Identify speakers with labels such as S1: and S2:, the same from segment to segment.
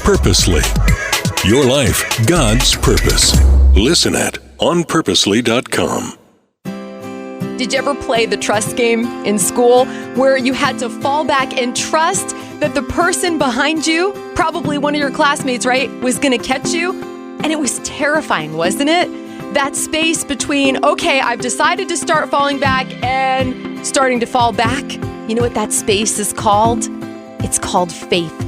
S1: Purposely. Your life, God's purpose. Listen at onpurposely.com.
S2: Did you ever play the trust game in school where you had to fall back and trust that the person behind you, probably one of your classmates, right, was going to catch you? And it was terrifying, wasn't it? That space between, okay, I've decided to start falling back and starting to fall back. You know what that space is called? It's called faith.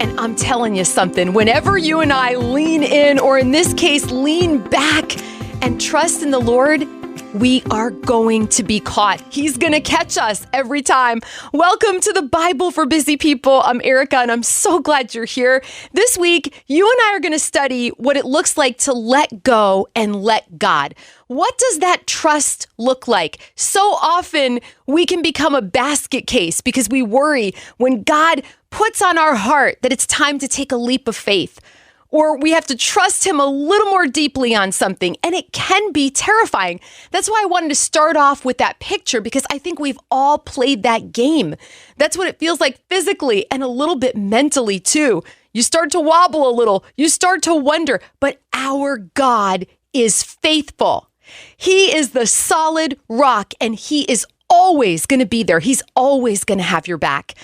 S2: And I'm telling you something, whenever you and I lean in, or in this case, lean back and trust in the Lord, we are going to be caught. He's going to catch us every time. Welcome to the Bible for Busy People. I'm Erica, and I'm so glad you're here. This week, you and I are going to study what it looks like to let go and let God. What does that trust look like? So often, we can become a basket case because we worry when God puts on our heart that it's time to take a leap of faith. Or we have to trust him a little more deeply on something, and it can be terrifying. That's why I wanted to start off with that picture, because I think we've all played that game. That's what it feels like physically and a little bit mentally too. You start to wobble a little, you start to wonder, but our God is faithful. He is the solid rock, and he is always going to be there. He's always going to have your back.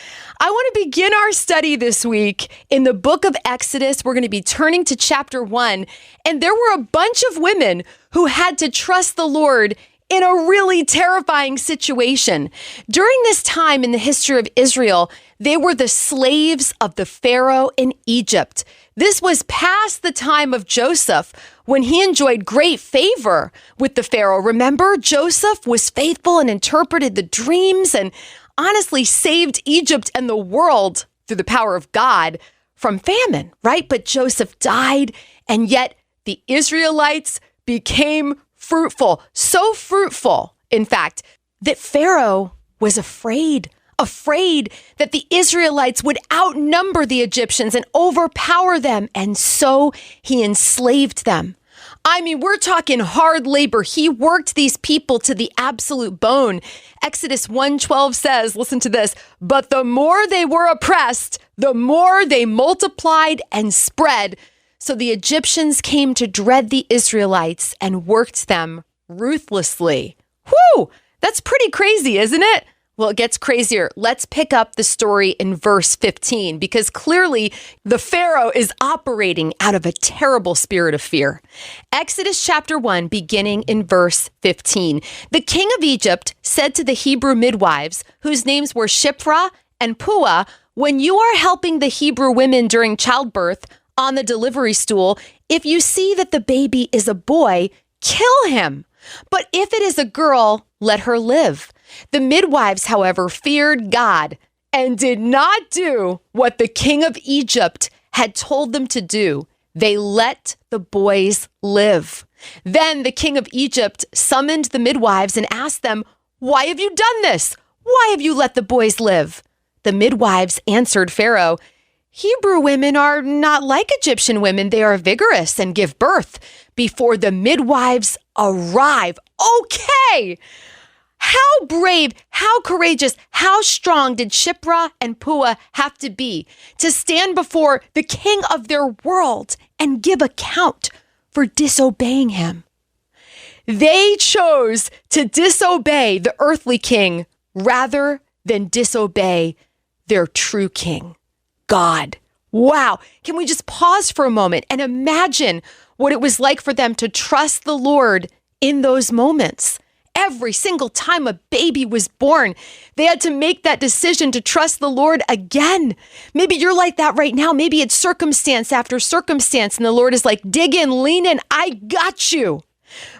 S2: I want to begin our study this week in the book of Exodus. We're going to be turning to chapter 1. And there were a bunch of women who had to trust the Lord in a really terrifying situation. During this time in the history of Israel, they were the slaves of the Pharaoh in Egypt. This was past the time of Joseph, when he enjoyed great favor with the Pharaoh. Remember, Joseph was faithful and interpreted the dreams and honestly saved Egypt and the world through the power of God from famine, right? But Joseph died, and yet the Israelites became fruitful. So fruitful, in fact, that Pharaoh was afraid that the Israelites would outnumber the Egyptians and overpower them, and so he enslaved them. I mean, we're talking hard labor. He worked these people to the absolute bone. Exodus 1:12 says, listen to this, but the more they were oppressed, the more they multiplied and spread. So the Egyptians came to dread the Israelites and worked them ruthlessly. Whew, that's pretty crazy, isn't it? Well, it gets crazier. Let's pick up the story in verse 15, because clearly the Pharaoh is operating out of a terrible spirit of fear. Exodus chapter 1, beginning in verse 15. The king of Egypt said to the Hebrew midwives, whose names were Shiphrah and Puah, when you are helping the Hebrew women during childbirth on the delivery stool, if you see that the baby is a boy, kill him. But if it is a girl, let her live. The midwives, however, feared God and did not do what the king of Egypt had told them to do. They let the boys live. Then the king of Egypt summoned the midwives and asked them, "Why have you done this? Why have you let the boys live?" The midwives answered Pharaoh, "Hebrew women are not like Egyptian women. They are vigorous and give birth before the midwives arrive." Okay. How brave, how courageous, how strong did Shiphrah and Puah have to be to stand before the king of their world and give account for disobeying him? They chose to disobey the earthly king rather than disobey their true king, God. Wow. Can we just pause for a moment and imagine what it was like for them to trust the Lord in those moments? Every single time a baby was born, they had to make that decision to trust the Lord again. Maybe you're like that right now. Maybe it's circumstance after circumstance, and the Lord is like, dig in, lean in, I got you.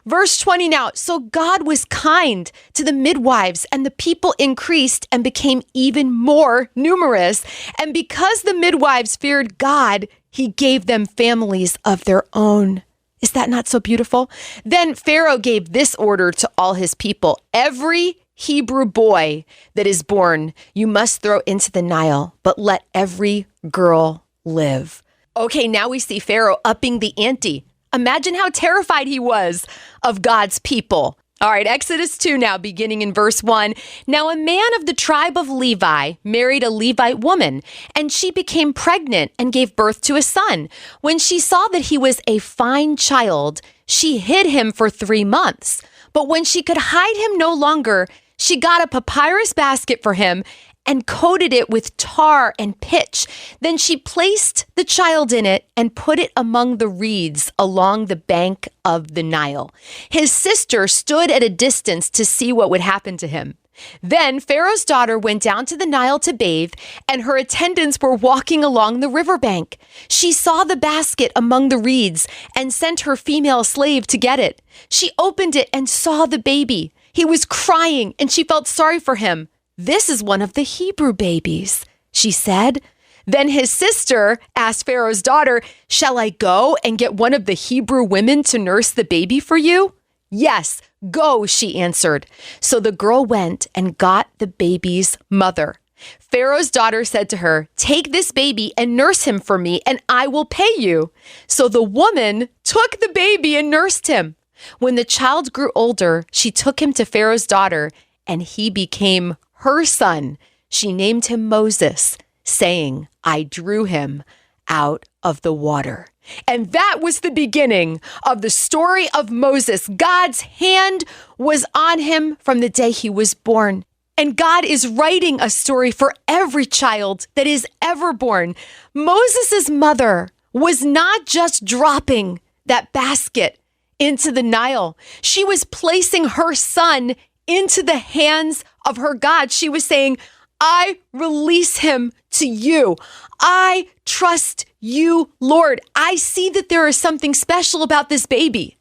S2: Verse 20 now, so God was kind to the midwives, and the people increased and became even more numerous. And because the midwives feared God, he gave them families of their own. Is that not so beautiful? Then Pharaoh gave this order to all his people. Every Hebrew boy that is born, you must throw into the Nile, but let every girl live. Okay, now we see Pharaoh upping the ante. Imagine how terrified he was of God's people. All right, Exodus 2 now, beginning in verse 1. Now a man of the tribe of Levi married a Levite woman, and she became pregnant and gave birth to a son. When she saw that he was a fine child, she hid him for 3 months. But when she could hide him no longer, she got a papyrus basket for him and coated it with tar and pitch. Then she placed the child in it and put it among the reeds along the bank of the Nile. His sister stood at a distance to see what would happen to him. Then Pharaoh's daughter went down to the Nile to bathe, and her attendants were walking along the riverbank. She saw the basket among the reeds and sent her female slave to get it. She opened it and saw the baby. He was crying, and she felt sorry for him. "This is one of the Hebrew babies," she said. Then his sister asked Pharaoh's daughter, "Shall I go and get one of the Hebrew women to nurse the baby for you?" "Yes, go," she answered. So the girl went and got the baby's mother. Pharaoh's daughter said to her, "Take this baby and nurse him for me, and I will pay you." So the woman took the baby and nursed him. When the child grew older, she took him to Pharaoh's daughter, and he became her son. She named him Moses, saying, "I drew him out of the water." And that was the beginning of the story of Moses. God's hand was on him from the day he was born. And God is writing a story for every child that is ever born. Moses' mother was not just dropping that basket into the Nile. She was placing her son into the hands of her God. She was saying, "I release him to you. I trust you, Lord. I see that there is something special about this baby.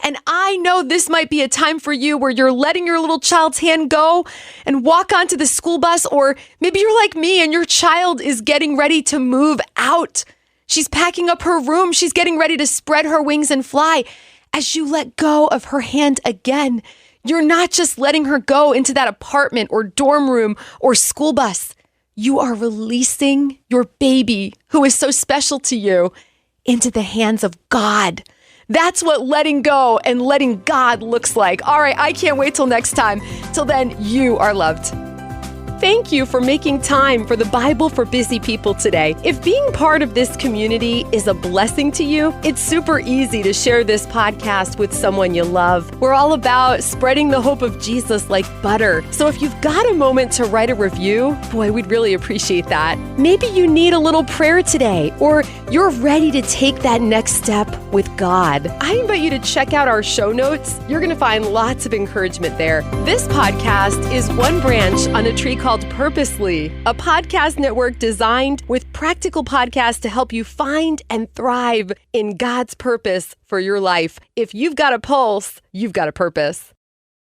S2: And I know this might be a time for you where you're letting your little child's hand go and walk onto the school bus, or maybe you're like me and your child is getting ready to move out. She's packing up her room. She's getting ready to spread her wings and fly. As you let go of her hand again, you're not just letting her go into that apartment or dorm room or school bus. You are releasing your baby, who is so special to you, into the hands of God. That's what letting go and letting God looks like. All right, I can't wait till next time. Till then, you are loved. Thank you for making time for the Bible for Busy People today. If being part of this community is a blessing to you, it's super easy to share this podcast with someone you love. We're all about spreading the hope of Jesus like butter. So if you've got a moment to write a review, boy, we'd really appreciate that. Maybe you need a little prayer today, or you're ready to take that next step with God. I invite you to check out our show notes. You're going to find lots of encouragement there. This podcast is one branch on a tree called Purposely, a podcast network designed with practical podcasts to help you find and thrive in God's purpose for your life. If you've got a pulse, you've got a purpose.